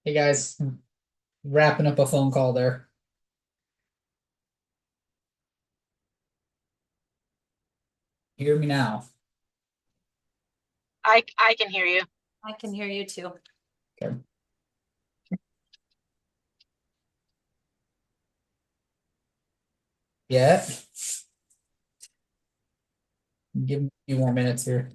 Hey guys, wrapping up a phone call there. Hear me now. I can hear you. I can hear you too. Okay. Yeah. Give me a few more minutes here.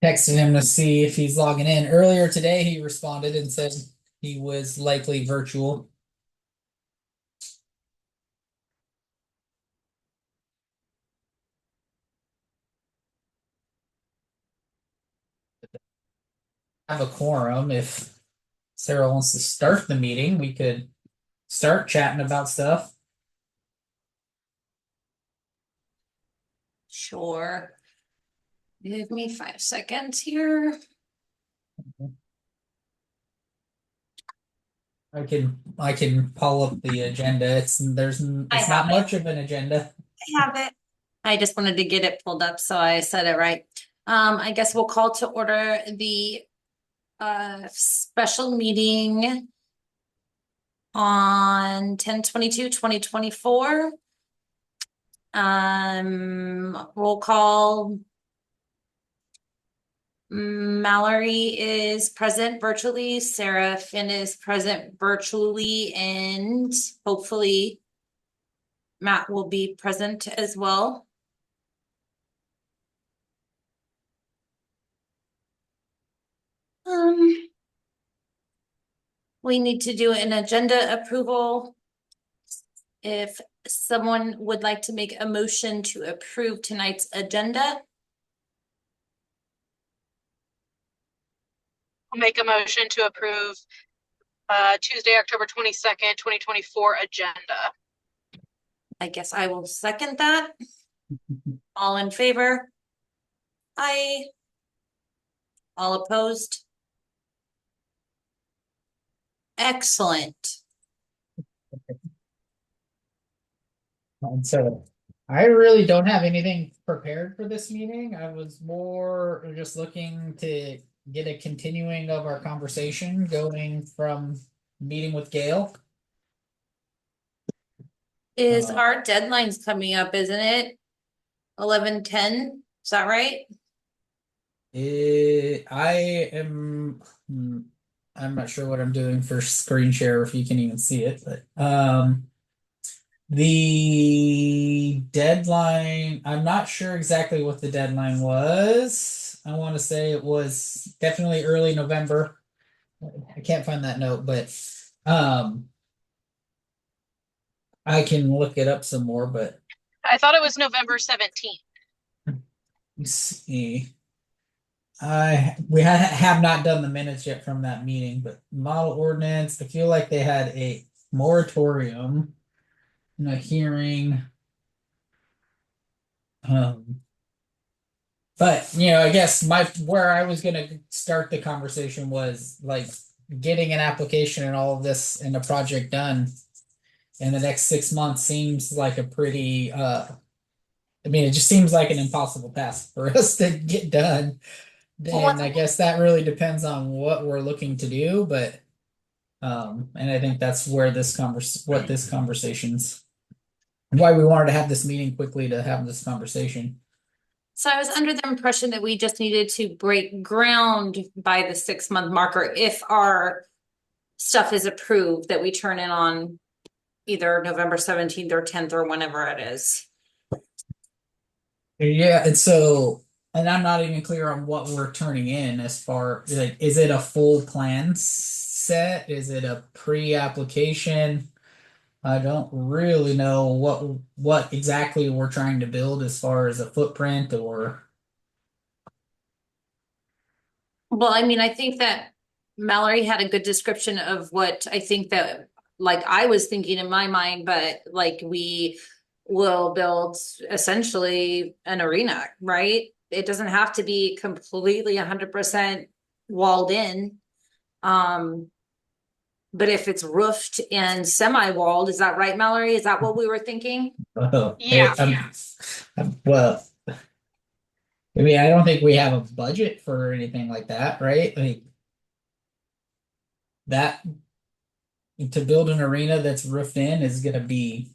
Texted him to see if he's logging in. Earlier today, he responded and said he was likely virtual. I have a quorum. If Sarah wants to start the meeting, we could start chatting about stuff. Sure. Give me 5 seconds here. I can pull up the agenda. I It's have not it. much of an agenda. I have it. I just wanted to get it pulled up, so I said it right. I guess we'll call to order the special meeting on 10/22/2024. Roll call. Mallory is present virtually. Sarah Finn is present virtually, and hopefully Matt will be present as well. We need to do an agenda approval. If someone would like to make a motion to approve tonight's agenda, I'll make a motion to approve Tuesday, October 22nd, 2024 agenda. I guess I will second that. All in favor? Aye. All opposed? Excellent. And so I really don't have anything prepared for this meeting. I was more just looking to get a continuing of our conversation going from meeting with Gail. Is Uh, our deadlines coming up, isn't it? 11:10, is that right? I am, I'm not sure what I'm doing for screen share if you can even see it, but the deadline, I'm not sure exactly what the deadline was. I want to say it was definitely early November. I can't find that note, but um I can look it up some more, but I thought it was November 17th. let's see. Have not done the minutes yet from that meeting, but model ordinance, I feel like they had a moratorium and a hearing. Um, but I guess my where I was gonna start the conversation was like getting an application and all of this and the project done in the next 6 months seems like a pretty I mean, it just seems like an impossible task for us to get done. Well, And I guess that really depends on what we're looking to do, but and I think that's where this conversation's why we wanted to have this meeting quickly to have this conversation. so I was under the impression that we just needed to break ground by the 6-month marker if our stuff is approved, that we turn in on either November 17th or 10th or whenever it is. Yeah, and so, and I'm not even clear on what we're turning in as far like, is it a full plan set? Is it a pre-application? I don't really know what exactly we're trying to build as far as a footprint or Well, I mean, I think that Mallory had a good description of what I think that, like, I was thinking in my mind, but like we will build essentially an arena, right? It doesn't have to be completely 100% walled in. Um, but if it's roofed and semi-walled, is that right, Mallory? Is that what we were thinking? Yeah. well, I mean, I don't think we have a budget for anything like that, right? Like that to build an arena that's roofed in is gonna be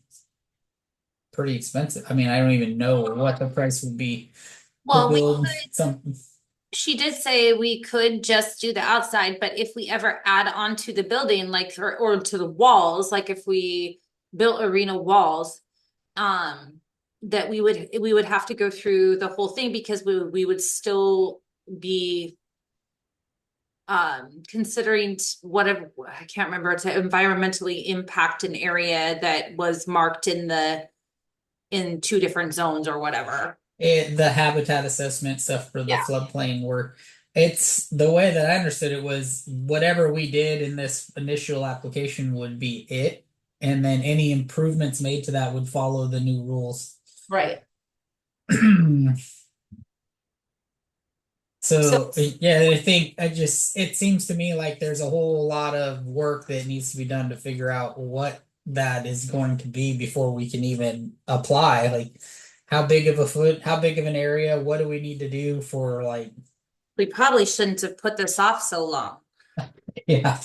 pretty expensive. I mean, I don't even know what the price would be to Well, build something. she did say we could just do the outside, but if we ever add on to the building, like, or to the walls, like if we built arena walls, um, that we would have to go through the whole thing because we would still be considering whatever, I can't remember, to environmentally impact an area that was marked in two different zones or whatever. The habitat assessment stuff for the Yeah. floodplain work. It's the way that I understood it was whatever we did in this initial application would be it, and then any improvements made to that would follow the new rules. Right. So So yeah, I think it seems to me like there's a whole lot of work that needs to be done to figure out what that is going to be before we can even apply. Like how big of an area, what do we need to do for like we probably shouldn't have put this off so long. yeah,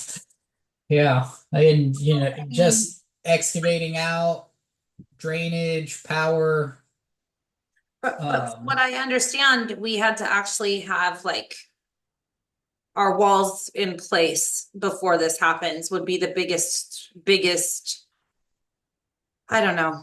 yeah. And I mean, just excavating out, drainage, power, but from what I understand, we had to actually have like our walls in place before this happens would be the biggest. I don't know.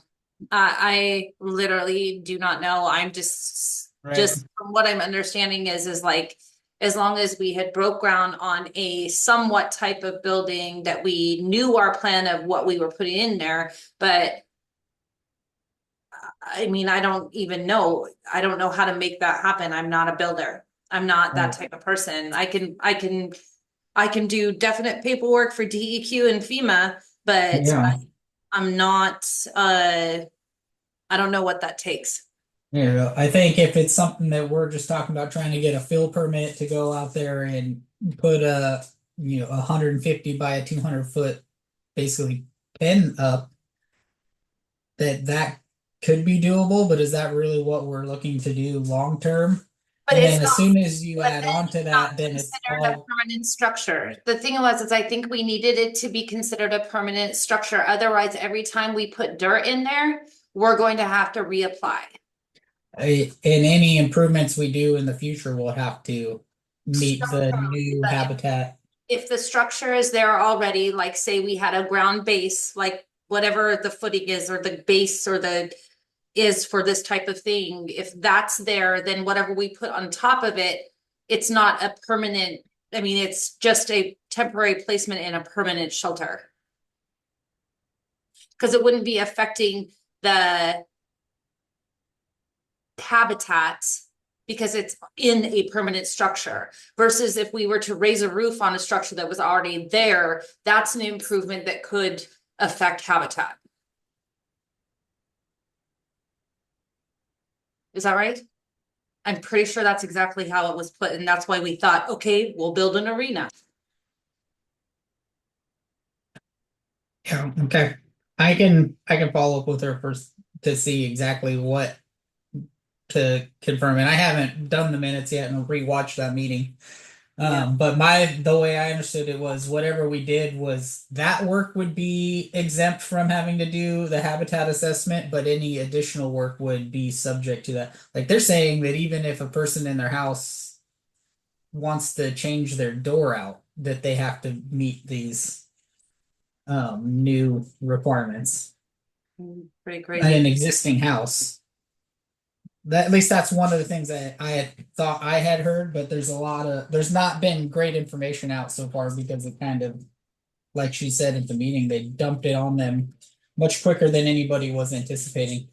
I literally do not know. I'm right? just from what I'm understanding is like as long as we had broke ground on a somewhat type of building that we knew our plan of what we were putting in there, but I mean, I don't even know. I don't know how to make that happen. I'm not a builder. I'm not that Right. type of person. I can do definite paperwork for DEQ and FEMA, but Yeah. I'm not, I don't know what that takes. Yeah, I think if it's something that we're just talking about trying to get a fill permit to go out there and put a 150 by a 200 foot basically pen up, that could be doable, but is that really what we're looking to do long term? But And it's then as not, soon as you but add then on it's to not that, then it's considered a all permanent structure. The thing was, is I think we needed it to be considered a permanent structure. Otherwise, every time we put dirt in there, we're going to have to reapply. and any improvements we do in the future will have to meet the Structurally, new but habitat. if the structure is there already, like say we had a ground base, like whatever the footing is, or the base, or the is for this type of thing, if that's there, then whatever we put on top of it, it's not a permanent, I mean, it's just a temporary placement in a permanent shelter. Because it wouldn't be affecting the habitat because it's in a permanent structure versus if we were to raise a roof on a structure that was already there, that's an improvement that could affect habitat. Is that right? I'm pretty sure that's exactly how it was put, and that's why we thought, okay, we'll build an arena. Yeah, okay. I can follow up with her first to see exactly what to confirm. And I haven't done the minutes yet and rewatched that meeting. But the way I understood it was whatever we did was that work would be exempt from having to do the habitat assessment, but any additional work would be subject to that. Like they're saying that even if a person in their house wants to change their door out, that they have to meet these new requirements Pretty in crazy. an existing house. That at least that's one of the things that I had thought I had heard, but there's not been great information out so far because it kind of, like she said at the meeting, they dumped it on them much quicker than anybody was anticipating.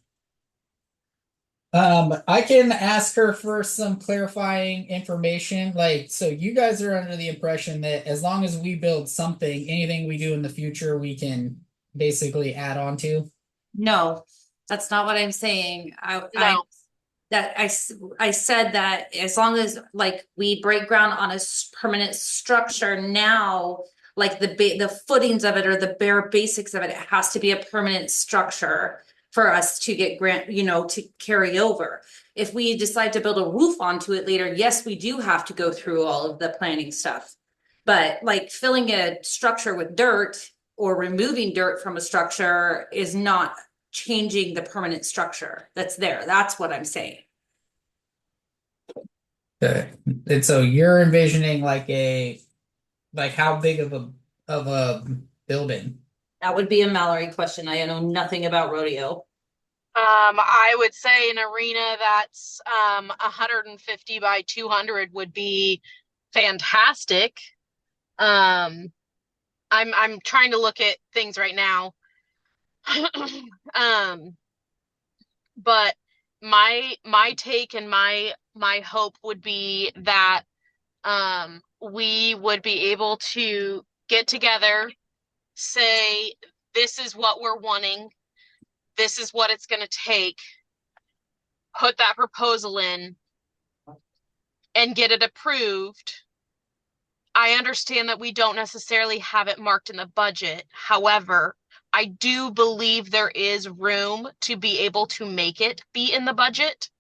I can ask her for some clarifying information. Like, so you guys are under the impression that as long as we build something, anything we do in the future, we can basically add on to. No, that's not what I'm saying. No. I said that as long as like we break ground on a permanent structure now, like the footings of it or the bare basics of it, it has to be a permanent structure for us to get grant, to carry over. If we decide to build a roof onto it later, yes, we do have to go through all of the planning stuff. But like filling a structure with dirt or removing dirt from a structure is not changing the permanent structure that's there. That's what I'm saying. Okay. And so you're envisioning like how big of a building? That would be a Mallory question. I know nothing about rodeo. I would say an arena that's 150 by 200 would be fantastic. I'm trying to look at things right now. Um, but my take and my hope would be that we would be able to get together, say this is what we're wanting, this is what it's going to take, put that proposal in and get it approved. I understand that we don't necessarily have it marked in the budget. However, I do believe there is room to be able to make it be in the budget.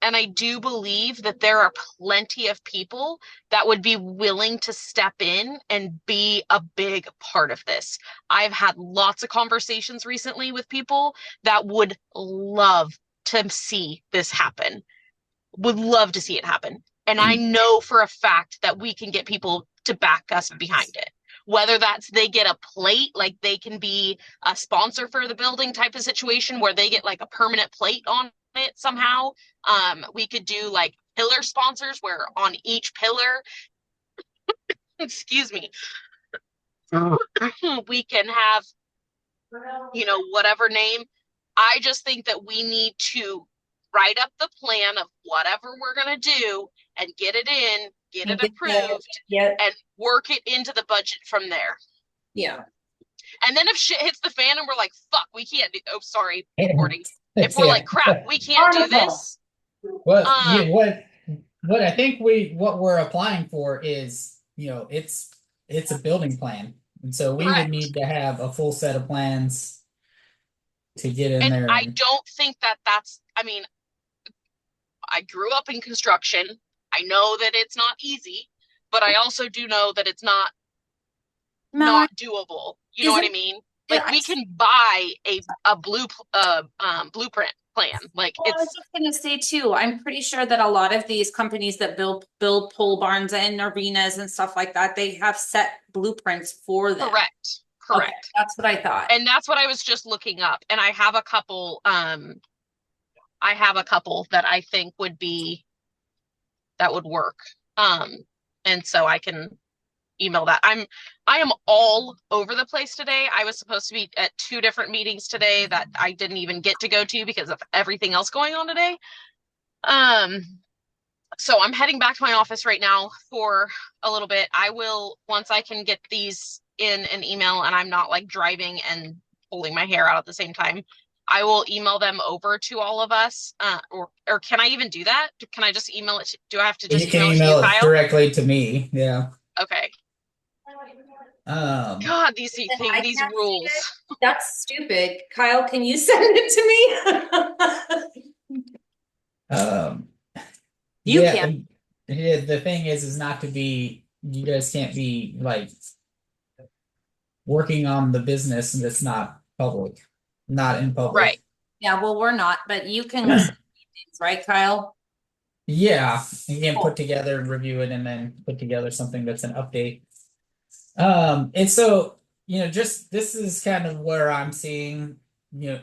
And I do believe that there are plenty of people that would be willing to step in and be a big part of this. I've had lots of conversations recently with people that would love to see this happen, would love to see it happen. And I know for a fact that we can get people to back us behind it. Whether that's they get a plate, like they can be a sponsor for the building type of situation where they get like a permanent plate on it somehow. We could do like pillar sponsors where on each pillar, excuse me, we can have, whatever name. I just think that we need to write up the plan of whatever we're going to do and get it in, get And it get the- approved, Yeah, and work it into the budget from there. yeah. And then if shit hits the fan and we're like, fuck, we can't do, oh, sorry, recording. If we're Yeah. like, crap, we can't do this. What Um, what I think what we're applying for is, it's a building plan. And so we would correct. need to have a full set of plans to get in And there. I don't think that that's, I mean, I grew up in construction. I know that it's not easy, but I also do know that it's Mallory, not doable. You know what I isn't mean? it, Like we can buy a blueprint plan. Like well, I was just gonna say too, I'm pretty sure that a lot of these companies that build pole barns and arenas and stuff like that, they have set blueprints for them. correct. Okay, Correct. that's what I thought. And that's what I was just looking up. And I have a couple that I think that would work. Um, and so I can email that. I am all over the place today. I was supposed to be at two different meetings today that I didn't even get to go to because of everything else going on today. Um, so I'm heading back to my office right now for a little bit. I will, once I can get these in an email and I'm not like driving and pulling my hair out at the same time, I will email them over to all of us. Or can I even do that? Can I just email it? Do I have to You just can email it to you, email it Kyle? directly to me. Yeah. Okay. Um, God, Then I these can't see rules. it. That's stupid. Kyle, can you send it to me? um, You yeah, can. yeah, the thing is not to be, you guys can't be like working on the business that's not public, not in public. Right. Yeah, well, we're not, but you can send me things, right, Kyle? Yeah, you can Cool. put together and review it and then put together something that's an update. And so, just this is kind of where I'm seeing,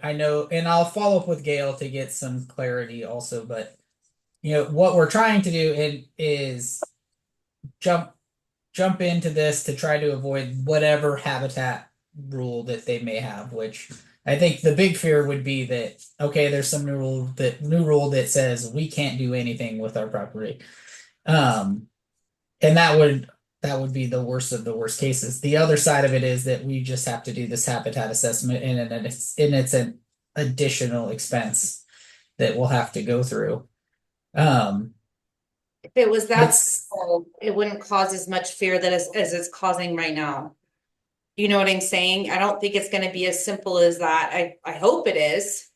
I know, and I'll follow up with Gail to get some clarity also, but what we're trying to do is jump jump into this to try to avoid whatever habitat rule that they may have, which I think the big fear would be that, okay, there's some new rule that says we can't do anything with our property. Um, and that would be the worst of the worst cases. The other side of it is that we just have to do this habitat assessment and it's an additional expense that we'll have to go through. Um, If it was that it's simple, it wouldn't cause as much fear that as it's causing right now. You know what I'm saying? I don't think it's gonna be as simple as that. I hope it is.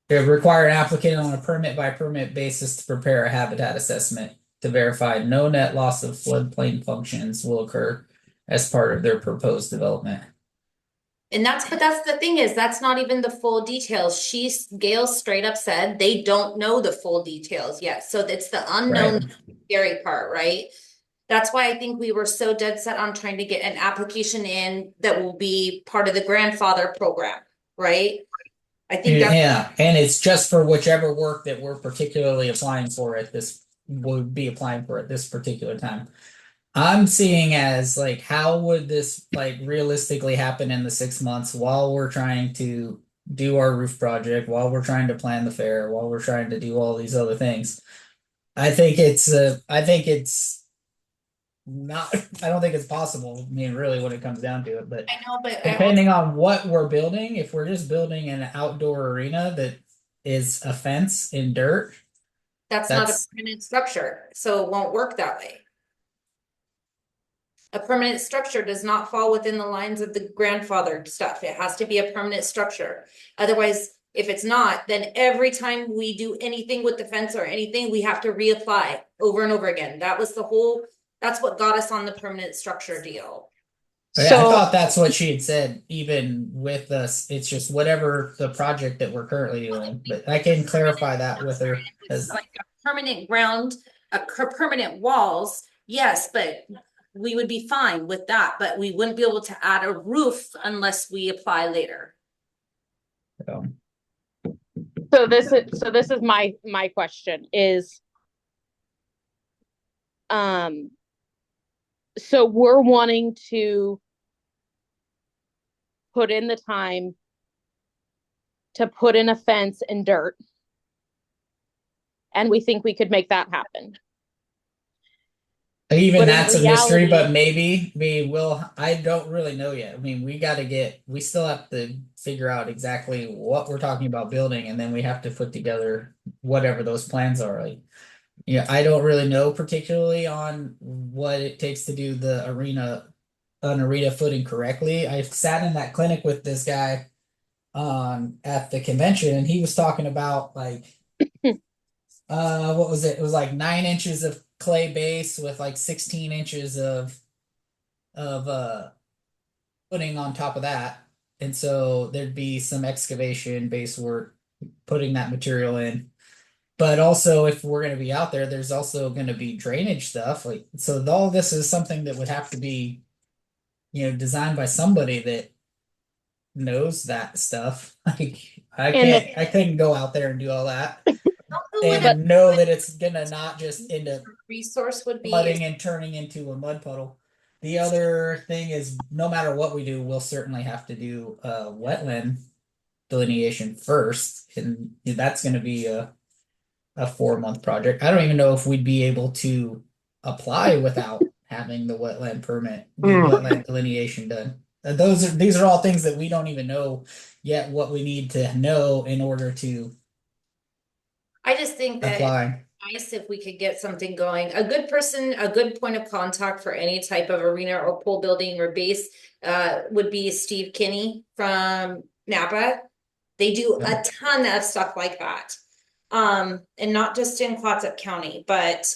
It require an applicant on a permit by permit basis to prepare a habitat assessment to verify no net loss of floodplain functions will occur as part of their proposed development. But that's the thing is, that's not even the full details. Gail straight up said they don't know the full details yet. So it's the unknown Right. scary part, right? That's why I think we were so dead set on trying to get an application in that will be part of the grandfather program, right? I think that's Yeah, and it's just for whichever work that we're particularly applying for at this would be applying for at this particular time. I'm seeing as like how would this like realistically happen in the 6 months while we're trying to do our roof project, while we're trying to plan the fair, while we're trying to do all these other things. I think it's not I don't think it's possible, I mean, really when it comes down to it, but I know, but I also depending on what we're building, if we're just building an outdoor arena that is a fence in dirt, that's not a that's permanent structure, so it won't work that way. A permanent structure does not fall within the lines of the grandfather stuff. It has to be a permanent structure. Otherwise, if it's not, then every time we do anything with the fence or anything, we have to reapply over and over again. That's what got us on the permanent structure deal. But yeah, I So thought that's what she had said, even with us. It's just whatever the project that we're currently doing. But I can clarify that with her. It's like a permanent ground, permanent walls, yes, but we would be fine with that, but we wouldn't be able to add a roof unless we apply later. this is my question is so we're wanting to put in the time to put in a fence and dirt, and we think we could make that happen. Even But in that's a mystery, reality, but maybe we will. I don't really know yet. I mean, we still have to figure out exactly what we're talking about building, and then we have to put together whatever those plans are. Like, I don't really know particularly on what it takes to do an arena footing correctly. I sat in that clinic with this guy at the convention, and he was talking about like what was it? It was like 9 inches of clay base with like 16 inches of putting on top of that. And so there'd be some excavation base work putting that material in. But also, if we're going to be out there, there's also going to be drainage stuff. Like, so all this is something that would have to be, designed by somebody that knows that stuff. Like, And I couldn't go out there and do all that Don't know what but and know that it's gonna not just end up a resource would be. flooding and turning into a mud puddle. The other thing is, no matter what we do, we'll certainly have to do wetland delineation first, and that's going to be a 4 month project. I don't even know if we'd be able to apply without having the wetland permit, the wetland delineation done. These are all things that we don't even know yet what we need to know in order to I just think that apply. nice if we could get something going. A good person, a good point of contact for any type of arena or pool building or base would be Steve Kinney from Napa. They do Yeah. a ton of stuff like that. And not just in Clatsop County, but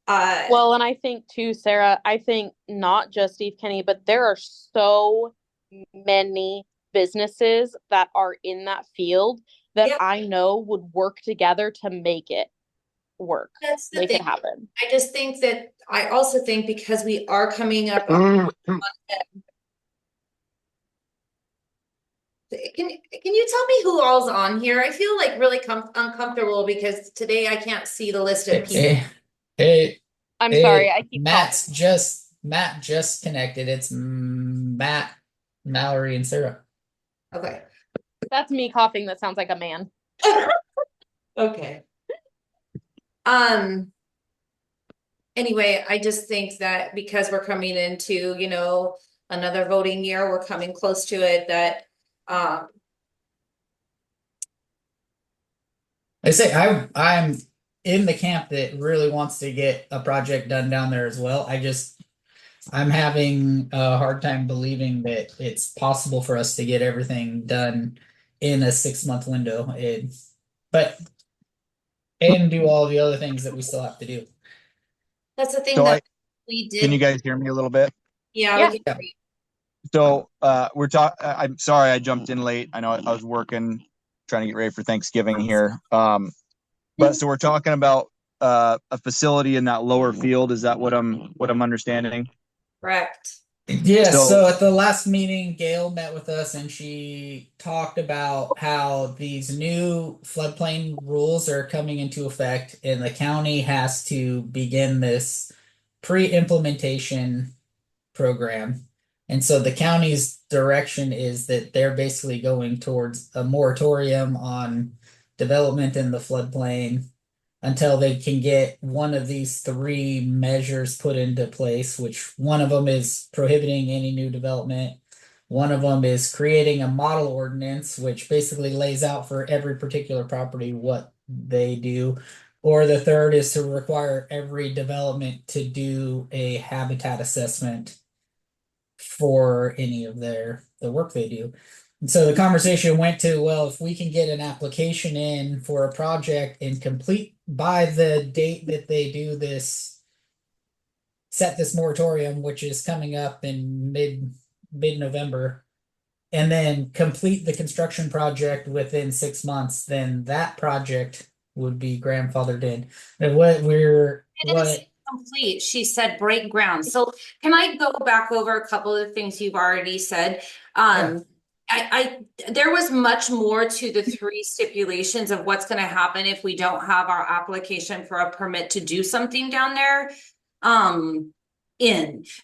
well, and I think too, Sarah, I think not just Steve Kenny, but there are so many businesses that are in that field that yeah, I know would work together to make it work, that's the make thing. it happen. I just think that I also think because we are coming up can you tell me who all's on here? I feel like really uncomfortable because today I can't see the list of people. Hey, hey, I'm sorry, hey, I keep coughing. Matt just connected. It's Matt, Mallory, and Sarah. Okay. That's me coughing. That sounds like a man. Okay. Anyway, I just think that because we're coming into, another voting year, we're coming close to it, that I say I'm in the camp that really wants to get a project done down there as well. I'm having a hard time believing that it's possible for us to get everything done in a 6 month window. But and do all the other things that we still have to do. that's the thing So that we can you did. guys hear me a little bit? Yeah, Yeah. we can. So we're talking. I'm sorry I jumped in late. I know I was working, trying to get ready for Thanksgiving here. But so we're talking about a facility in that lower field. Is that what I'm understanding? Correct. Yeah, So so at the last meeting, Gail met with us and she talked about how these new floodplain rules are coming into effect and the county has to begin this pre-implementation program. And so the county's direction is that they're basically going towards a moratorium on development in the floodplain until they can get one of these three measures put into place, which one of them is prohibiting any new development. One of them is creating a model ordinance, which basically lays out for every particular property what they do. Or the third is to require every development to do a habitat assessment for any of the work they do. And so the conversation went to, well, if we can get an application in for a project and complete by the date that they do this, set this moratorium, which is coming up in mid-November, and then complete the construction project within 6 months, then that project would be grandfathered in. And It is complete. She said break ground. So can I go back over a couple of things you've already said? Yeah. There was much more to the three stipulations of what's going to happen if we don't have our application for a permit to do something down there.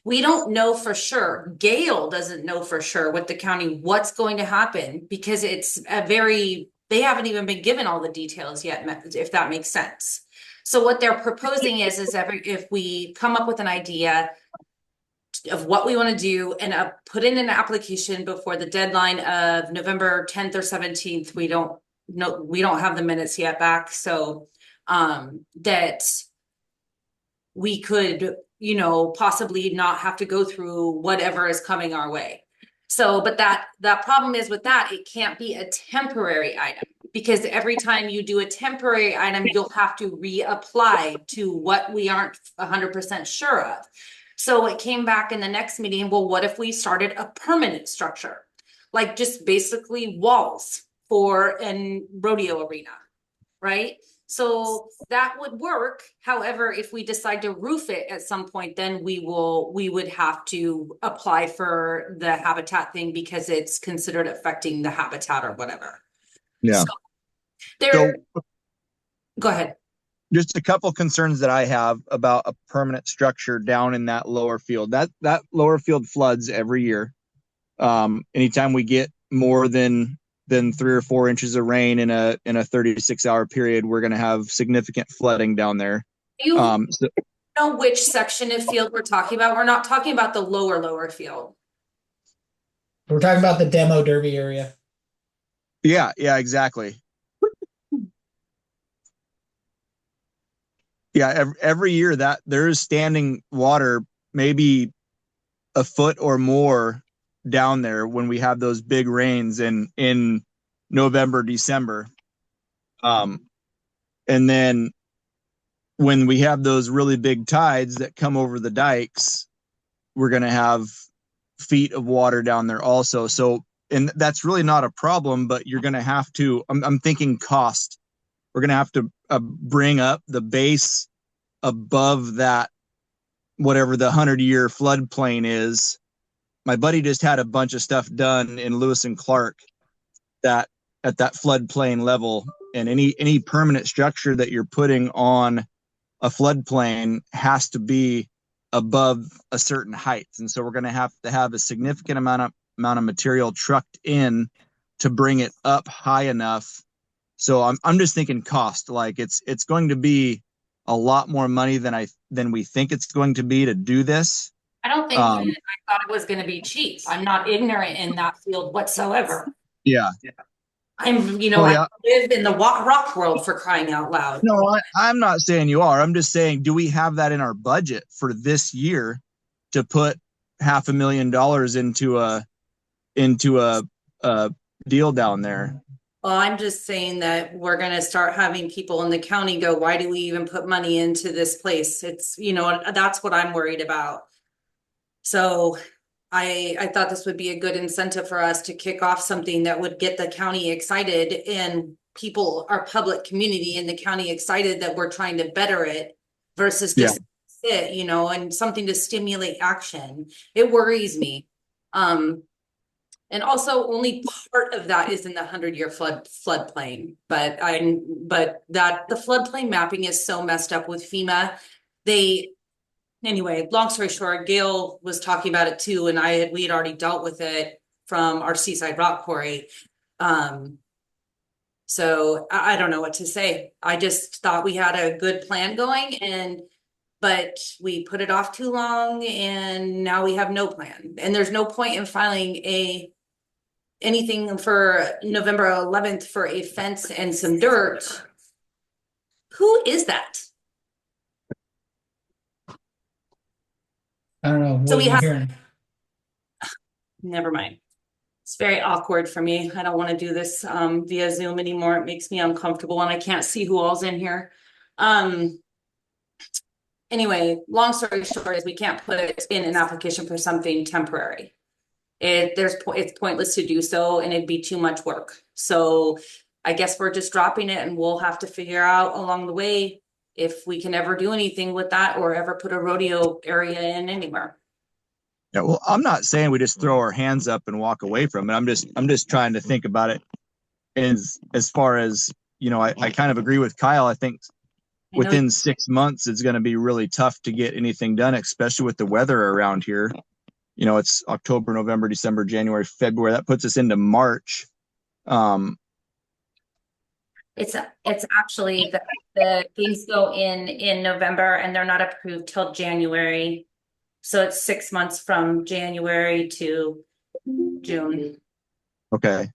We don't know for sure. Gail doesn't know for sure with the county what's going to happen because they haven't even been given all the details yet, if that makes sense. So what they're proposing is if we come up with an idea of what we want to do and put in an application before the deadline of November 10th or 17th, we don't have the minutes yet back. So that we could, possibly not have to go through whatever is coming our way. So, but that problem is with that, it can't be a temporary item. Because every time you do a temporary item, you'll have to reapply to what we aren't 100% sure of. So it came back in the next meeting, well, what if we started a permanent structure? Like just basically walls for an rodeo arena, right? So that would work. However, if we decide to roof it at some point, then we would have to apply for the habitat thing because it's considered affecting the habitat or whatever. Yeah. So there, go ahead. Just a couple concerns that I have about a permanent structure down in that lower field. That lower field floods every year. Anytime we get more than 3 or 4 inches of rain in a 36-hour period, we're going to have significant flooding down there. You know which section of field we're talking about? We're not talking about the lower field. We're talking about the demo derby area. Yeah, exactly. Yeah, every year that there is standing water, maybe a foot or more down there when we have those big rains in November, December. And then when we have those really big tides that come over the dikes, we're going to have feet of water down there also. So, and that's really not a problem, but you're going to have to, I'm thinking cost. We're going to have to bring up the base above that, whatever the 100-year floodplain is. My buddy just had a bunch of stuff done in Lewis and Clark that at that floodplain level, and any permanent structure that you're putting on a floodplain has to be above a certain height. And so we're going to have a significant amount of material trucked in to bring it up high enough. So I'm just thinking cost, like it's going to be a lot more money than we think it's going to be to do this. I don't think I thought it was going to be cheap. I'm not ignorant in that field whatsoever. Yeah. I'm, yeah. I live in the rock world, for crying out loud. No, I'm not saying you are. I'm just saying, do we have that in our budget for this year to put $500,000 into a deal down there? Well, I'm just saying that we're going to start having people in the county go, why do we even put money into this place? It's, that's what I'm worried about. So I thought this would be a good incentive for us to kick off something that would get the county excited and people, our public community in the county excited that we're trying to better it versus just sit, and something to stimulate action. It worries me. And also only part of that is in the 100-year floodplain, but that the floodplain mapping is so messed up with FEMA. Anyway, long story short, Gail was talking about it too, and we had already dealt with it from our Seaside Rock Quarry. So I don't know what to say. I just thought we had a good plan going, but we put it off too long, and now we have no plan. And there's no point in filing anything for November 11th for a fence and some dirt. Who is that? I don't know. So What we are you have, hearing? never mind. It's very awkward for me. I don't want to do this via Zoom anymore. It makes me uncomfortable and I can't see who all's in here. Anyway, long story short is we can't put in an application for something temporary. It's pointless to do so and it'd be too much work. So I guess we're just dropping it and we'll have to figure out along the way if we can ever do anything with that or ever put a rodeo area in anywhere. Yeah, well, I'm not saying we just throw our hands up and walk away from it. I'm just trying to think about it as far as, I kind of agree with Kyle. I think within 6 months, it's going to be really tough to get anything done, especially with the weather around here. It's October, November, December, January, February. That puts us into March. It's actually the things go in November and they're not approved till January. So it's 6 months from January to June. Okay.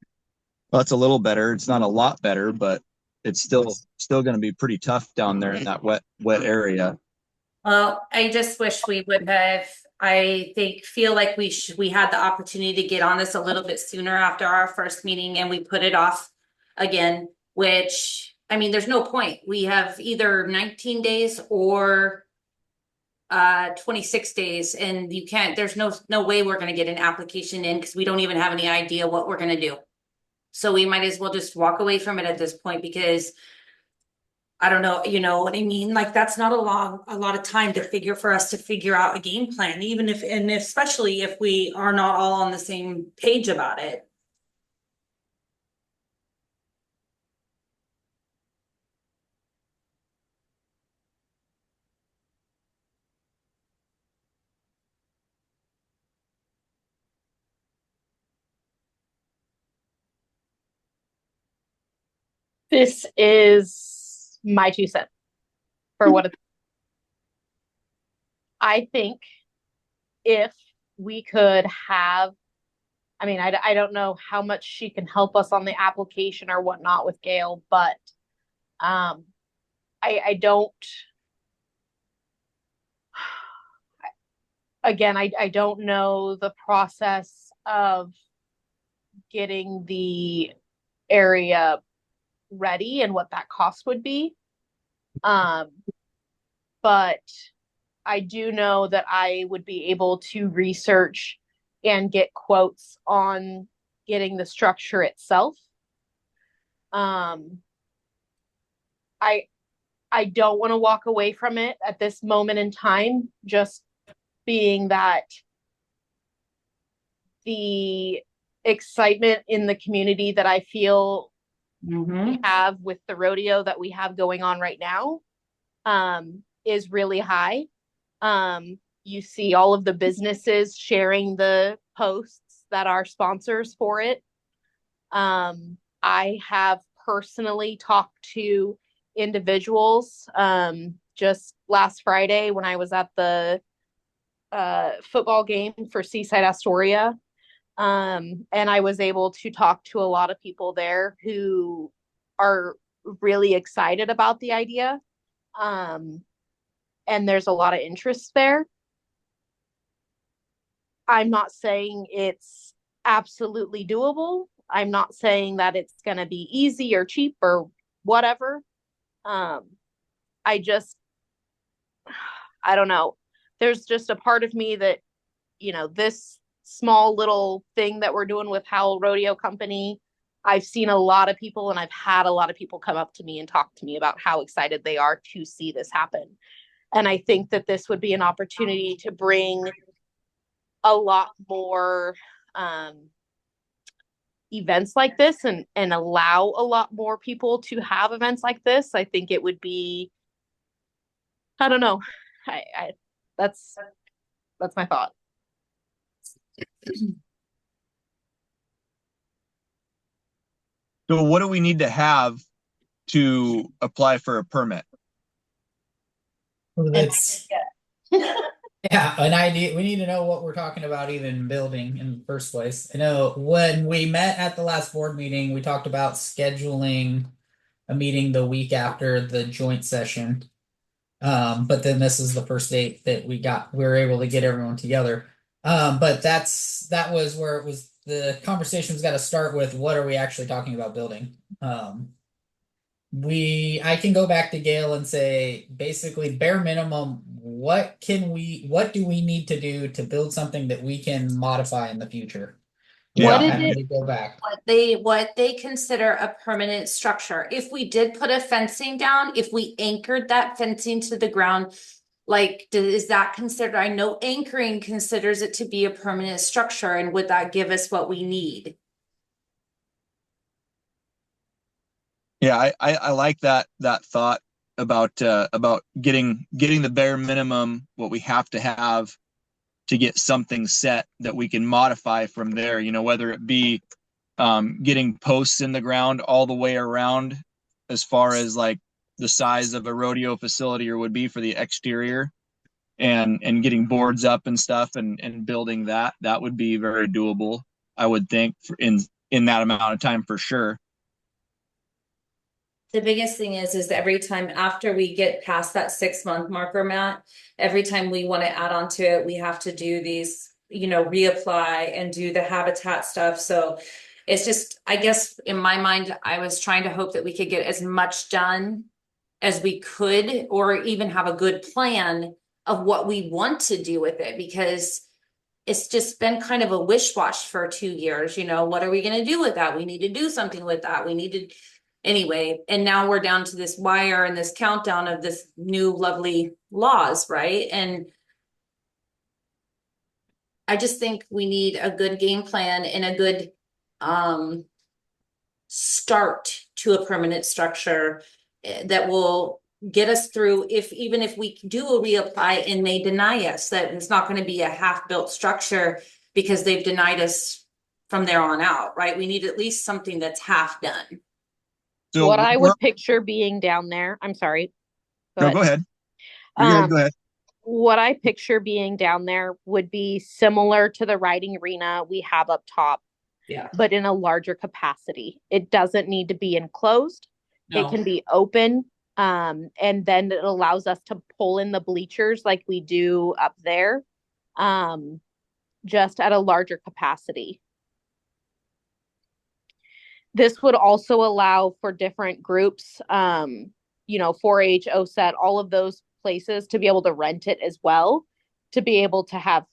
Well, that's a little better. It's not a lot better, but it's still going to be pretty tough down there in that wet area. Well, I just wish we would have I feel like we had the opportunity to get on this a little bit sooner after our first meeting and we put it off again, which, I mean, there's no point. We have either 19 days or 26 days, and you can't, there's no way we're gonna get an application in because we don't even have any idea what we're gonna do. So we might as well just walk away from it at this point because I don't know, you know what I mean? Like that's not a lot of time for us to figure out a game plan, even if, and especially if we are not all on the same page about it. This is my 2 cents for what I think if we could have, I mean, I don't know how much she can help us on the application or whatnot with Gail, but um, I don't, again, I don't know the process of getting the area ready and what that cost would be. But I do know that I would be able to research and get quotes on getting the structure itself. Um, I I don't want to walk away from it at this moment in time, just being that the excitement in the community that I feel we have with the rodeo that we have going on right now is really high. You see all of the businesses sharing the posts that are sponsors for it. I have personally talked to individuals just last Friday when I was at the football game for Seaside Astoria. And I was able to talk to a lot of people there who are really excited about the idea. And there's a lot of interest there. I'm not saying it's absolutely doable. I'm not saying that it's going to be easy or cheap or whatever. Um, I just, I don't know. There's just a part of me that, you know, this small little thing that we're doing with Howell Rodeo Company, I've seen a lot of people and I've had a lot of people come up to me and talk to me about how excited they are to see this happen. And I think that this would be an opportunity to bring a lot more events like this and allow a lot more people to have events like this. I think it would be, I don't know. I that's my thought. So what do we need to have to apply for a permit? It's yeah, an idea. We need to know what we're talking about even building in the first place. I know when we met at the last board meeting, we talked about scheduling a meeting the week after the joint session. But then this is the first date that we were able to get everyone together. But that was where it was, the conversation's got to start with what are we actually talking about building? I can go back to Gail and say basically bare minimum, what do we need to do to build something that we can modify in the future? What Yeah. is Having it? to go back. What they consider a permanent structure. If we did put a fencing down, if we anchored that fencing to the ground, like, is that considered? I know anchoring considers it to be a permanent structure, and would that give us what we need? Yeah, I like that thought about getting the bare minimum, what we have to have to get something set that we can modify from there, you know, whether it be getting posts in the ground all the way around as far as like the size of a rodeo facility or would be for the exterior, and getting boards up and stuff, and building that would be very doable, I would think, in that amount of time for sure. The biggest thing is every time after we get past that 6 month marker, Matt, every time we want to add on to it, we have to do these, reapply and do the habitat stuff. So it's just, I guess in my mind, I was trying to hope that we could get as much done as we could, or even have a good plan of what we want to do with it, because it's just been kind of a wish wash for 2 years. What are we going to do with that? We need to do something with that. We need to, anyway. And now we're down to this wire and this countdown of this new lovely laws, right? And I just think we need a good game plan and a good start to a permanent structure that will get us through, even if we do a reapply and they deny us, that it's not going to be a half-built structure because they've denied us from there on out, right? We need at least something that's half done. So What I would picture being down there, I'm sorry. no, go ahead. Go ahead. Go ahead. What I picture being down there would be similar to the riding arena we have up top, Yeah. but in a larger capacity. It doesn't need to be enclosed. No. It can be open. And then it allows us to pull in the bleachers like we do up there, just at a larger capacity. This would also allow for different groups, 4-H, OSET, all of those places to be able to rent it as well, to be able to have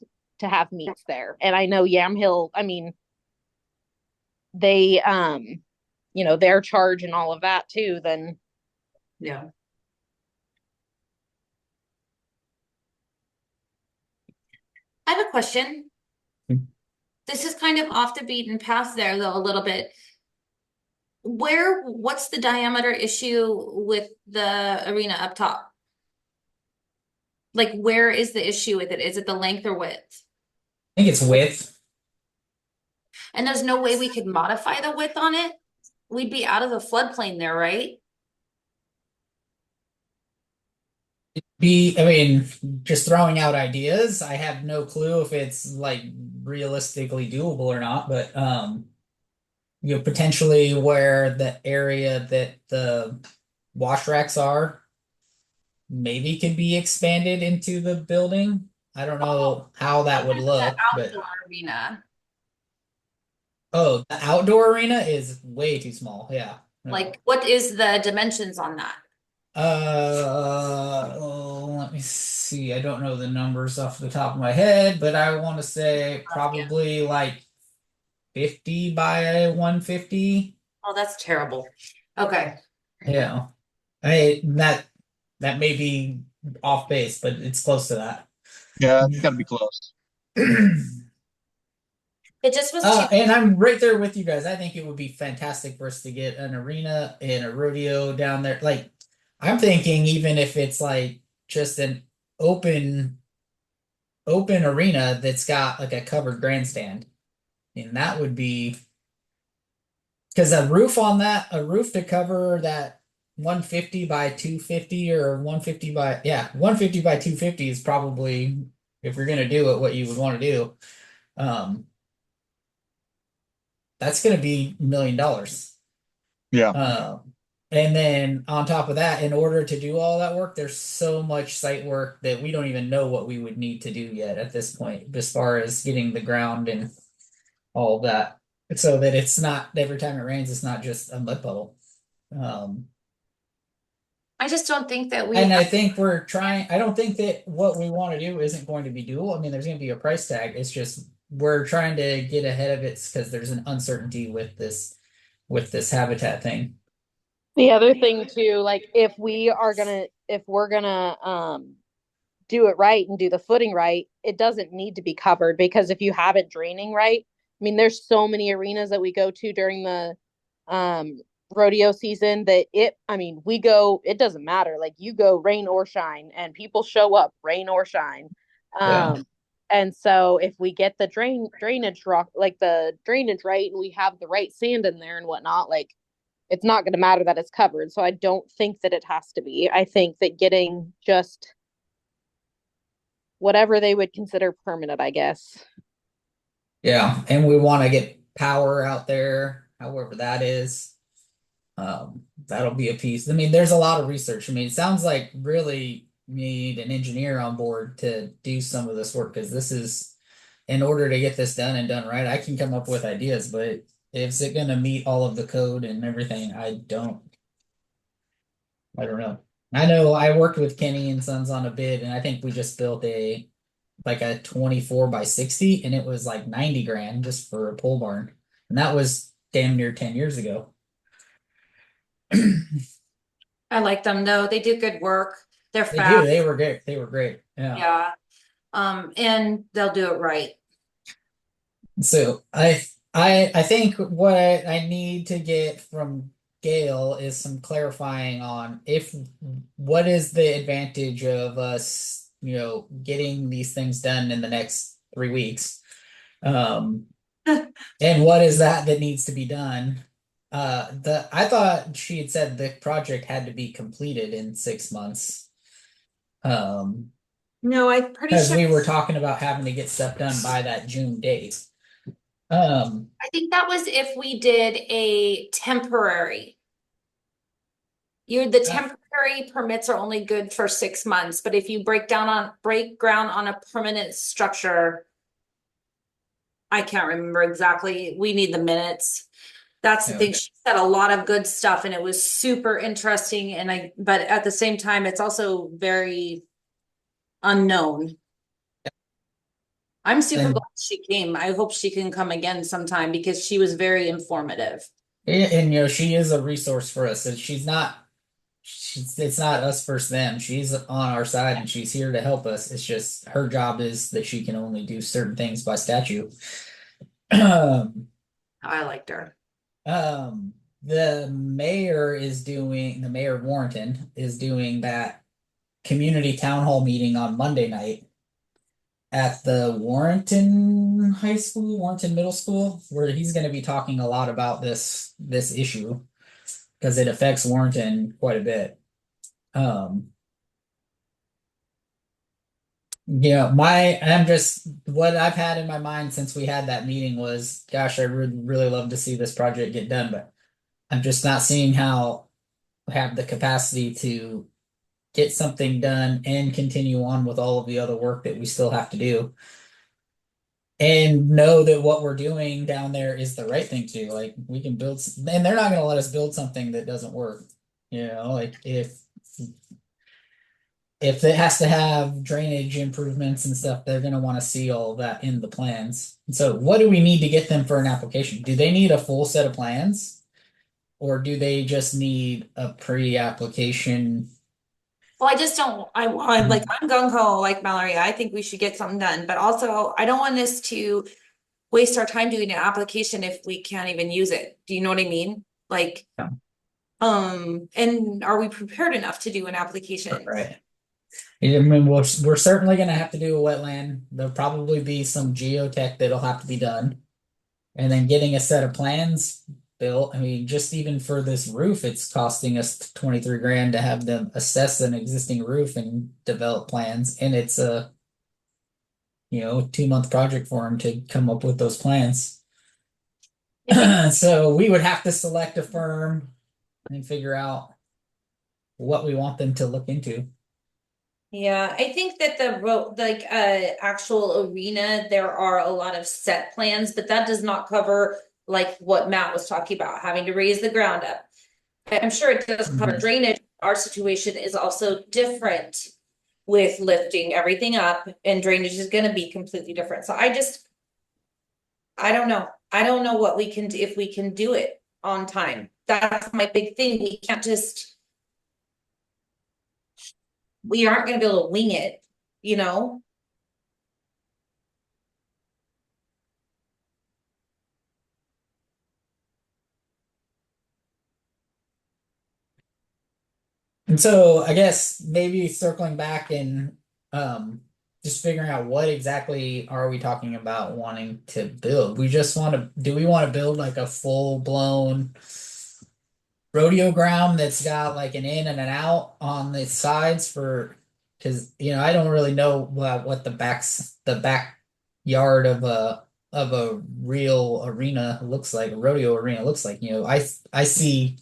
meets there. And I know Yamhill, I mean, they their charge and all of that too, then Yeah. I have a question. This is kind of off the beaten path there, though, a little bit. What's the diameter issue with the arena up top? Like, where is the issue with it? Is it the length or width? I think it's width. And there's no way we could modify the width on it? We'd be out of the floodplain there, right? I mean, just throwing out ideas. I have no clue if it's like realistically doable or not, but potentially where the area that the wash racks are maybe could be expanded into the building. I don't know how that would look, but Outdoor arena. oh, the outdoor arena is way too small. Yeah. No. Like, what is the dimensions on that? Let me see. I don't know the numbers off the top of my head, but I want to say probably like 50 by 150. Oh, that's terrible. Okay. Yeah. That may be off base, but it's close to that. Yeah, it's got to be close. It just was too. And I'm right there with you guys. I think it would be fantastic for us to get an arena and a rodeo down there. Like, I'm thinking even if it's like just an open arena that's got like a covered grandstand, and that would be because a roof to cover that 150 by 250 or 150 by 250 is probably, if you're gonna do it, what you would want to do. That's gonna be $1 million. Yeah. And then on top of that, in order to do all that work, there's so much site work that we don't even know what we would need to do yet at this point, as far as getting the ground and all of that. So that it's not every time it rains, it's not just a mud puddle. I just don't think that we. And I think I don't think that what we want to do isn't going to be doable. I mean, there's going to be a price tag. It's just we're trying to get ahead of it because there's an uncertainty with this habitat thing. The other thing too, like if we're gonna do it right and do the footing right, it doesn't need to be covered, because if you have it draining right, I mean, there's so many arenas that we go to during the rodeo season that it doesn't matter. Like, you go rain or shine and people show up rain or shine. Yeah. And so if we get the drainage right, and we have the right sand in there and whatnot, like, it's not going to matter that it's covered. So I don't think that it has to be. I think that getting just whatever they would consider permanent, I guess. Yeah. And we want to get power out there, however that is. That'll be a piece. I mean, there's a lot of research. I mean, it sounds like really you need an engineer on board to do some of this work because this is in order to get this done and done right. I can come up with ideas, but is it going to meet all of the code and everything? I don't know. I know I worked with Kenny and Sons on a bid, and I think we just built a 24 by 60, and it was like 90 grand just for a pole barn. And that was damn near 10 years ago. I like them though. They do good work. They're They do. fast. They were great. They were great. Yeah. Yeah. And they'll do it right. So I think what I need to get from Gail is some clarifying on if what is the advantage of us, getting these things done in the next 3 weeks. And what is that needs to be done? I thought she had said the project had to be completed in 6 months. No, I'm pretty Because sure. we were talking about having to get stuff done by that June date. I think that was if we did a temporary. The temporary permits are only good for 6 months, but if you break ground on a permanent structure, I can't remember exactly. We need the minutes. That's the thing. Okay. She said a lot of good stuff and it was super interesting. But at the same time, it's also very unknown. I'm super And- glad she came. I hope she can come again sometime because she was very informative. And she is a resource for us. And it's not us versus them. She's on our side and she's here to help us. It's just her job is that she can only do certain things by statute. I liked her. The mayor of Warrenton is doing that community town hall meeting on Monday night at the Warrenton Middle School, where he's going to be talking a lot about this issue because it affects Warrenton quite a bit. I'm just what I've had in my mind since we had that meeting was, gosh, I would really love to see this project get done, but I'm just not seeing how we have the capacity to get something done and continue on with all of the other work that we still have to do. And know that what we're doing down there is the right thing to do. Like we can and they're not going to let us build something that doesn't work. Like if it has to have drainage improvements and stuff, they're going to want to see all of that in the plans. And so what do we need to get them for an application? Do they need a full set of plans? Or do they just need a pre-application? Well, I just don't, I'm gung ho like Mallory. I think we should get something done, but also I don't want us to waste our time doing an application if we can't even use it. Do you know what I mean? Like, Yeah. And are we prepared enough to do an application? Right. I mean, we're certainly going to have to do a wetland. There'll probably be some geotech that'll have to be done. And then getting a set of plans built. I mean, just even for this roof, it's costing us 23 grand to have them assess an existing roof and develop plans. And it's a 2-month project for them to come up with those plans. So we would have to select a firm and figure out what we want them to look into. Yeah, I think that actual arena, there are a lot of set plans, but that does not cover like what Matt was talking about, having to raise the ground up. I'm sure it does cover drainage. Our situation is also different with lifting everything up, and drainage is going to be completely different. So I don't know. I don't know what we can do, if we can do it on time. That's my big thing. We aren't going to be able to wing it, you know? And so I guess maybe circling back and just figuring out what exactly are we talking about wanting to build? Do we want to build like a full blown rodeo ground that's got like an in and an out on the sides because I don't really know what the backyard of a real arena looks like, a rodeo arena looks like. I see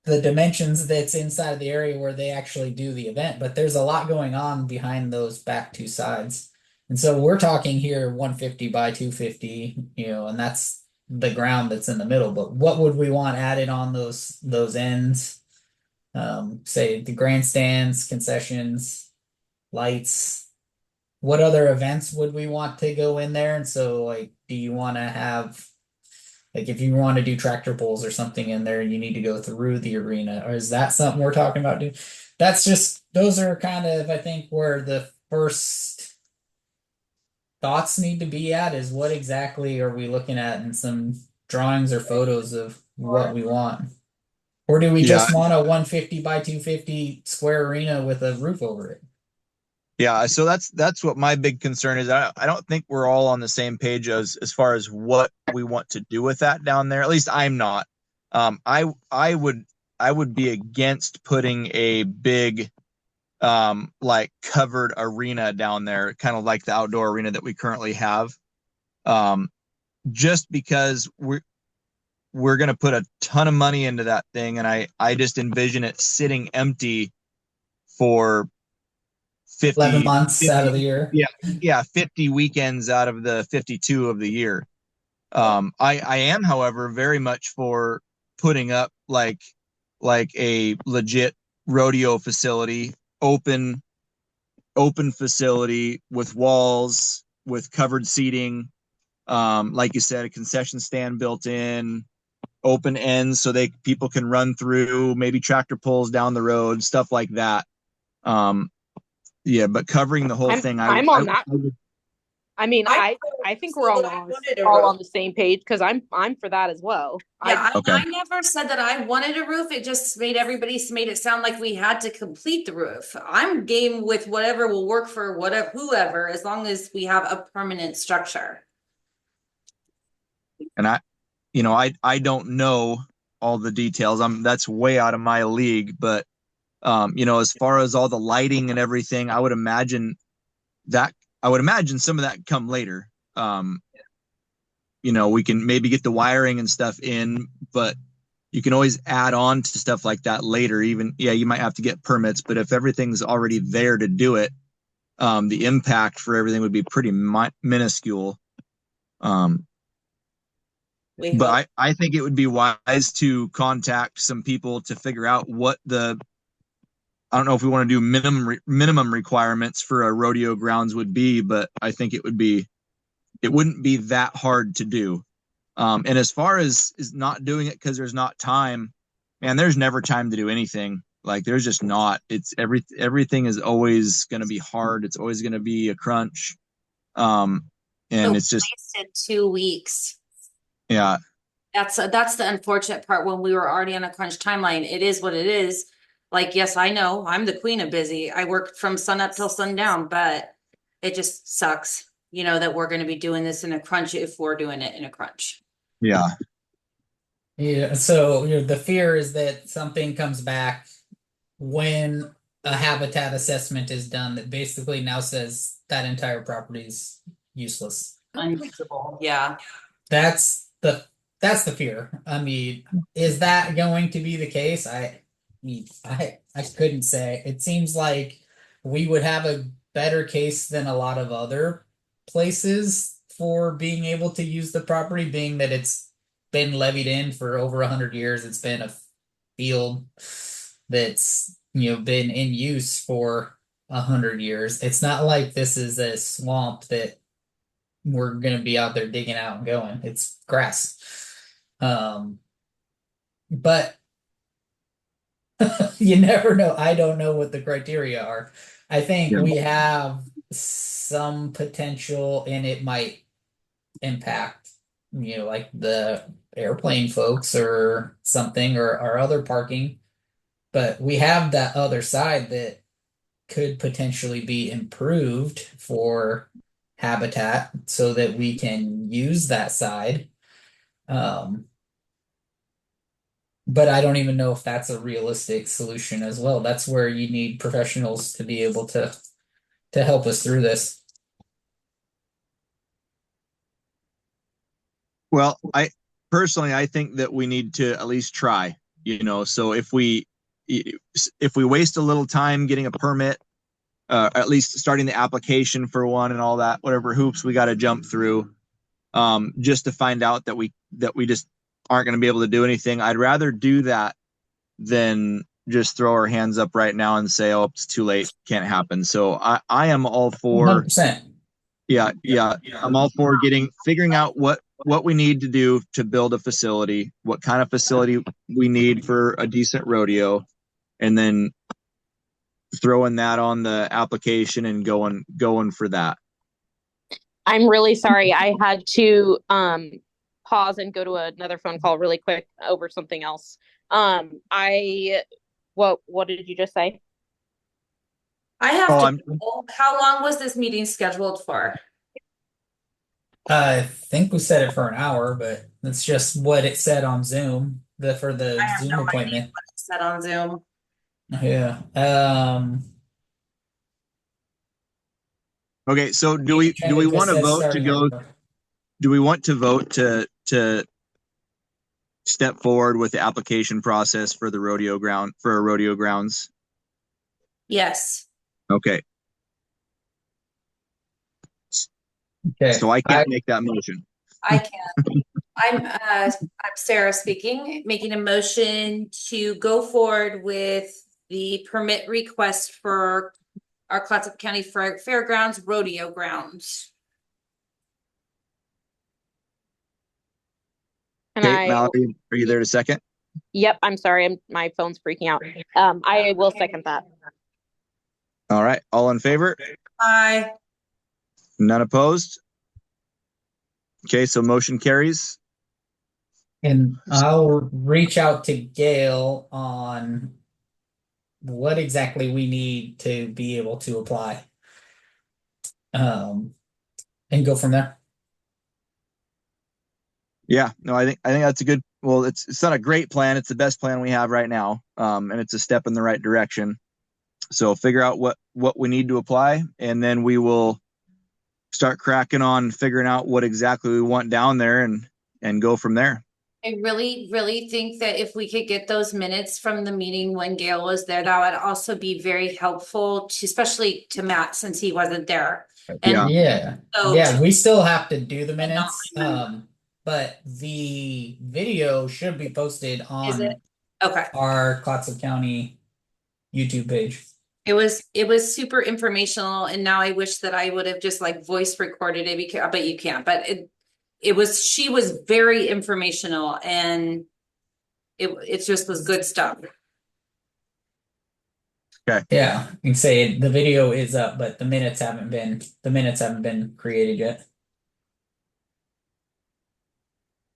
the dimensions that's inside of the area where they actually do the event, but there's a lot going on behind those back two sides. And so we're talking here 150 by 250, and that's the ground that's in the middle. But what would we want added on those ends? Say the grandstands, concessions, lights. What other events would we want to go in there? And so, like, do you want to have, like, if you want to do tractor pulls or something in there, you need to go through the arena, or is that something we're talking about doing? That's just, those are kind of, I think, where the first thoughts need to be at, is what exactly are we looking at in some drawings or photos of what we want? Or do we just want a 150 by 250 square arena with a roof over it? Yeah, so that's what my big concern is. I don't think we're all on the same page as far as what we want to do with that down there. At least I'm not. I would be against putting a big like covered arena down there, kind of like the outdoor arena that we currently have. Just because we're going to put a ton of money into that thing, and I just envision it sitting empty for 11 50, months out of the year. yeah, 50 weekends out of the 52 of the year. I am, however, very much for putting up like a legit rodeo facility, open facility with walls, with covered seating, like you said, a concession stand built in, open ends so people can run through, maybe tractor pulls down the road, stuff like that. Yeah, but covering the whole thing, I'm on that. I mean, I think we're all on the same page, because I'm for that as well. Yeah, Okay. I never said that I wanted a roof. It just made it sound like we had to complete the roof. I'm game with whatever will work for whoever, as long as we have a permanent structure. And I don't know all the details. That's way out of my league, but as far as all the lighting and everything, I would imagine some of that come later. We can maybe get the wiring and stuff in, but you can always add on to stuff like that later. Even, you might have to get permits, but if everything's already there to do it, the impact for everything would be pretty minuscule. But I think it would be wise to contact some people to figure out I don't know if we want to do minimum requirements for a rodeo grounds would be, but I think it wouldn't be that hard to do. And as far as not doing it because there's not time, man, there's never time to do anything. Like, there's just not. It's everything is always going to be hard. It's always going to be a crunch. And So it's just wasted 2 weeks. Yeah. That's the unfortunate part. When we were already on a crunch timeline, it is what it is. Like, yes, I know I'm the queen of busy. I work from sun up till sundown, but it just sucks, that we're going to be doing this in a crunch if we're doing it in a crunch. Yeah. Yeah. So, the fear is that something comes back when a habitat assessment is done that basically now says that entire property is useless. Unusable. Yeah. That's the fear. I mean, is that going to be the case? I couldn't say. It seems like we would have a better case than a lot of other places for being able to use the property, being that it's been levied in for over 100 years. It's been a field that's been in use for 100 years. It's not like this is a swamp that we're gonna be out there digging out and going. It's grass. But you never know. I don't know what the criteria are. I think we have some potential, and it might impact, like the airplane folks or something, or our other parking. But we have that other side that could potentially be improved for habitat so that we can use that side. But I don't even know if that's a realistic solution as well. That's where you need professionals to be able to help us through this. Well, I think that we need to at least try. So if we waste a little time getting a permit, at least starting the application for one and all that, whatever hoops we got to jump through, just to find out that we just aren't going to be able to do anything. I'd rather do that than just throw our hands up right now and say, oh, it's too late, can't happen. So I am all for 100%. Yeah. I'm all for figuring out what we need to do to build a facility, what kind of facility we need for a decent rodeo, and then throwing that on the application and going for that. I'm really sorry. I had to pause and go to another phone call really quick over something else. What did you just say? I have how long was this meeting scheduled for? I think we set it for an hour, but that's just what it said on Zoom. For the Zoom appointment. What it said on Zoom. Yeah. Okay, so do we want to vote to go? Do we want to vote to step forward with the application process for a rodeo grounds? Yes. Okay. Okay. So I can't make that motion. I can. I'm Sarah speaking, making a motion to go forward with the permit request for our Clatsop County Fairgrounds rodeo grounds. Okay, Mallory, are you there to second? Yep, I'm sorry. My phone's freaking out. I will second that. All right, all in favor? Aye. None opposed? Okay, so motion carries. And I'll reach out to Gail on what exactly we need to be able to apply. And go from there. Yeah, no, I think that's a good, well, it's not a great plan. It's the best plan we have right now. And it's a step in the right direction. So figure out what we need to apply, and then we will start cracking on figuring out what exactly we want down there and go from there. I really, really think that if we could get those minutes from the meeting when Gail was there, that would also be very helpful to, especially to Matt, since he wasn't there. And yeah, we still have to do the minutes. But the video should be posted on our Clatsop County YouTube page. It was super informational, and now I wish that I would have just like voice recorded it, because but you can't. But she was very informational, and it just was good stuff. Okay. Yeah, you can say the video is up, but the minutes haven't been created yet.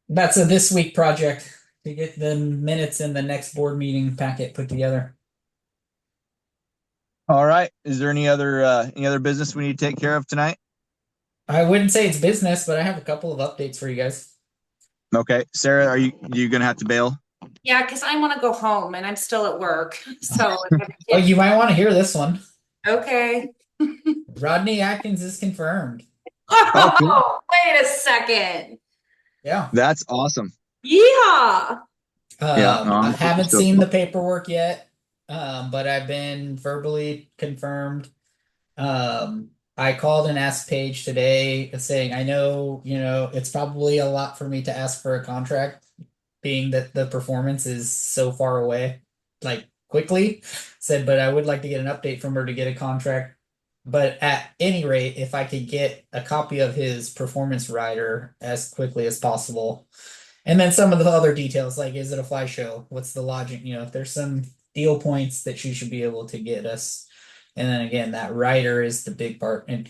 That's a this week project to get the minutes in the next board meeting packet put together. All right. Is there any other business we need to take care of tonight? I wouldn't say it's business, but I have a couple of updates for you guys. Okay, Sarah, are you gonna have to bail? Yeah, because I want to go home and I'm still at work. So oh, you might want to hear this one. Okay. Rodney Atkins is confirmed. Oh, cool. Wait a second. Yeah. That's awesome. Yeah. I haven't seen the paperwork yet, but I've been verbally confirmed. I called and asked Paige today saying, I know, it's probably a lot for me to ask for a contract, being that the performance is so far away, like quickly. Said, but I would like to get an update from her to get a contract. But at any rate, if I could get a copy of his performance rider as quickly as possible. And then some of the other details, like, is it a fly show? What's the logic? If there's some deal points that she should be able to get us. And then again, that rider is the big part. And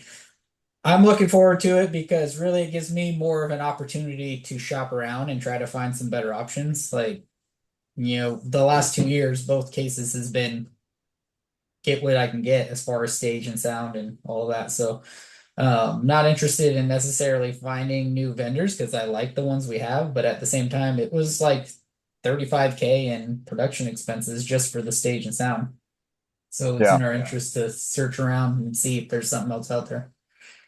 I'm looking forward to it because really it gives me more of an opportunity to shop around and try to find some better options. Like, the last 2 years, both cases has been get what I can get as far as stage and sound and all of that. So not interested in necessarily finding new vendors because I like the ones we have, but at the same time, it was like $35,000 in production expenses just for the stage and sound. So it's in our interest to search around and see if there's something else out there.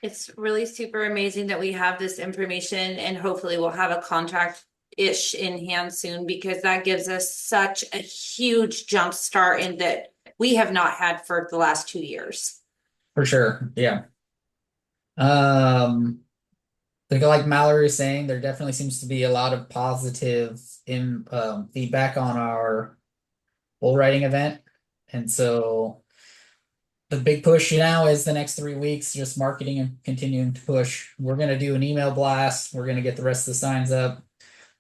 It's really super amazing that we have this information, and hopefully we'll have a contract ish in hand soon, because that gives us such a huge jump start in that we have not had for the last 2 years. For sure. Yeah. Like Mallory was saying, there definitely seems to be a lot of positive feedback on our bull riding event. And so the big push now is the next 3 weeks, just marketing and continuing to push. We're going to do an email blast. We're going to get the rest of the signs up.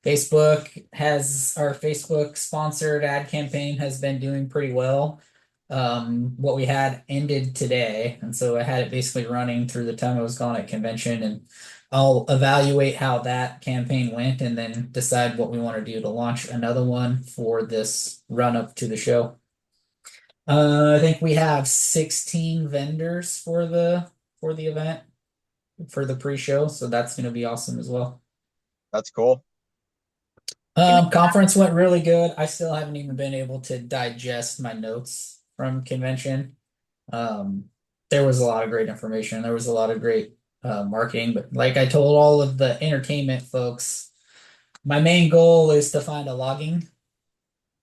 Our Facebook sponsored ad campaign has been doing pretty well. What we had ended today, and so I had it basically running through the time I was gone at convention, and I'll evaluate how that campaign went and then decide what we want to do to launch another one for this run up to the show. I think we have 16 vendors for the event for the pre-show, so that's going to be awesome as well. That's cool. Conference went really good. I still haven't even been able to digest my notes from convention. There was a lot of great information. There was a lot of great marketing, but like I told all of the entertainment folks, my main goal is to find a logging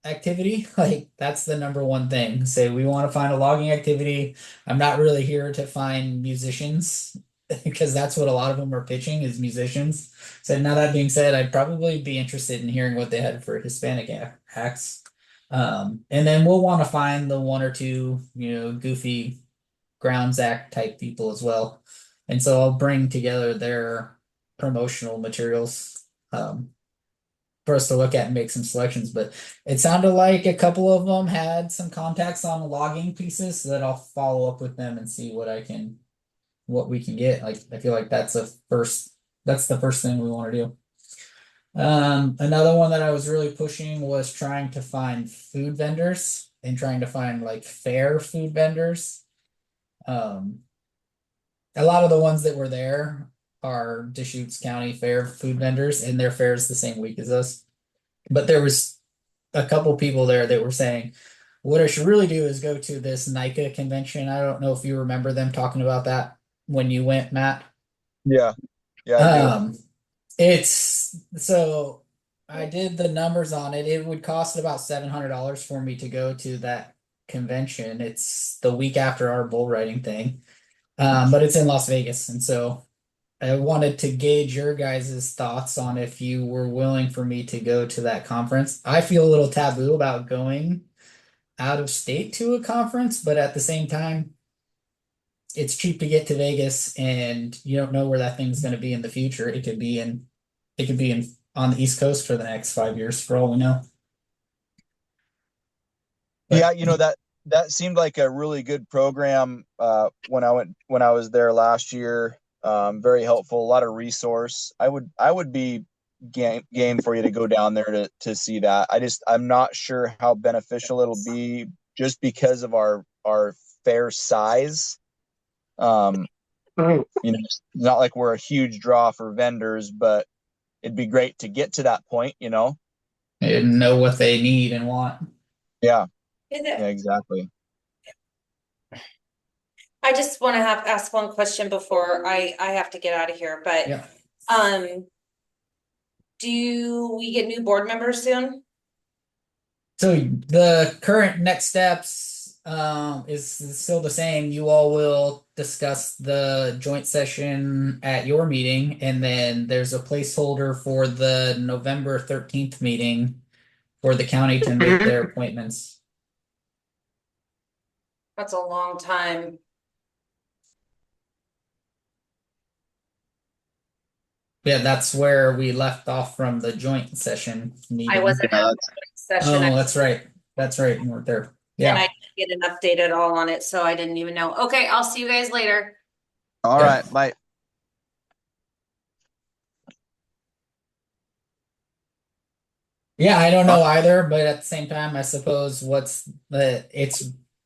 activity. Like that's the number one thing. Say we want to find a logging activity. I'm not really here to find musicians because that's what a lot of them are pitching is musicians. So now that being said, I'd probably be interested in hearing what they had for Hispanic acts. And then we'll want to find the one or two, goofy grounds act type people as well. And so I'll bring together their promotional materials for us to look at and make some selections. But it sounded like a couple of them had some contacts on the logging pieces, so that I'll follow up with them and see what we can get. Like I feel like that's the first thing we want to do. Another one that I was really pushing was trying to find food vendors and trying to find like fair food vendors. A lot of the ones that were there are Deschutes County Fair food vendors, and their fair is the same week as us. But there was a couple people there that were saying, what I should really do is go to this NICA convention. I don't know if you remember them talking about that when you went, Matt. Yeah. Yeah, I do. It's so I did the numbers on it. It would cost about $700 for me to go to that convention. It's the week after our bull riding thing. But it's in Las Vegas, and so I wanted to gauge your guys' thoughts on if you were willing for me to go to that conference. I feel a little taboo about going out of state to a conference, but at the same time, it's cheap to get to Vegas, and you don't know where that thing's going to be in the future. It could be on the East Coast for the next 5 years, for all we know. But, Yeah, that seemed like a really good program when I was there last year. Very helpful, a lot of resource. I would be game for you to go down there to see that. I'm not sure how beneficial it'll be just because of our fair size. It's not like we're a huge draw for vendors, but it'd be great to get to that point, and know what they need and want. Yeah. Is Yeah, it? exactly. I just want to ask one question before I have to get out of here, but Yeah. do we get new board members soon? So the current next steps is still the same. You all will discuss the joint session at your meeting, and then there's a placeholder for the November 13th meeting for the county to make their appointments. That's a long time. Yeah, that's where we left off from the joint session meeting. I wasn't at the session. Oh, that's right. That's right. You weren't there. And Yeah. I didn't get an update at all on it, so I didn't even know. Okay, I'll see you guys later. All Yeah. right, bye. Yeah, I don't know either, but at the same time, I suppose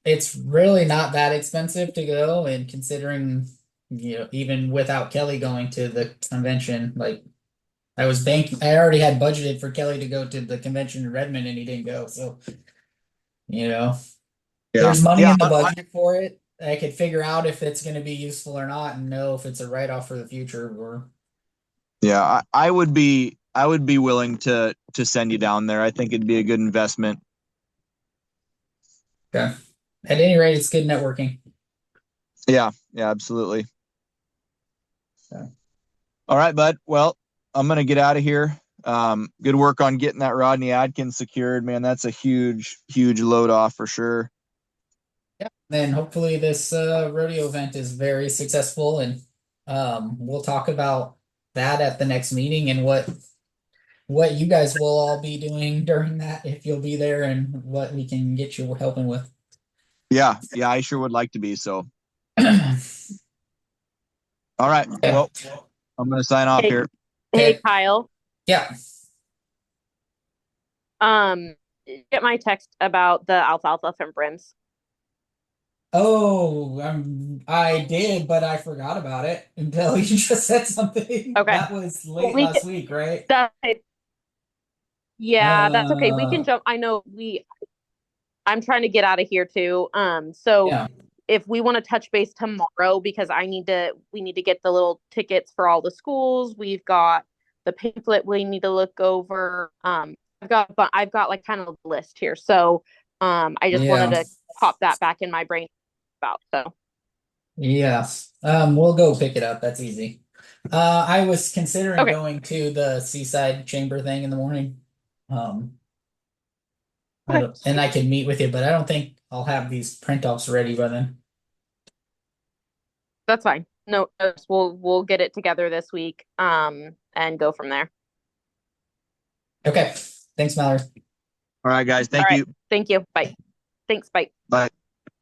it's really not that expensive to go, and considering, even without Kelly going to the convention, like I already had budgeted for Kelly to go to the convention in Redmond and he didn't go. So, Yeah. there's money Yeah, in the budget for it. I could figure out if it's going to be useful or not and know if it's a write-off for the future or Yeah, I would be I would be willing to send you down there. I think it'd be a good investment. Okay. At any rate, it's good networking. Yeah, absolutely. Okay. All right, bud. Well, I'm gonna get out of here. Good work on getting that Rodney Adkins secured, man. That's a huge load off for sure. Yeah. Then hopefully this rodeo event is very successful, and we'll talk about that at the next meeting and what you guys will all be doing during that if you'll be there, and what we can get you helping with. Yeah, I sure would like to be. So, Yeah. all right. Well, I'm gonna sign off here. Hey, Okay. Kyle. Yeah. Get my text about the alfalfa from Brims. Oh, I did, but I forgot about it until you just said something. Okay. That was late We last week, right? Yeah, that's okay. We can jump. I know I'm trying to get out of here too. So Yeah. if we want to touch base tomorrow, because we need to get the little tickets for all the schools. We've got the pamphlet we need to look over. I've got like kind of a list here. So I just wanted to pop that back in my brain about. So Yes. We'll go pick it up. That's easy. I was considering Okay. going to the Seaside Chamber thing in the morning. And I could meet with you, but I don't think I'll have these print-offs ready by then. That's fine. No, we'll get it together this week and go from there. Okay. Thanks, Mallory. All right, guys. Thank you. Thank you. Bye. Thanks. Bye. Bye.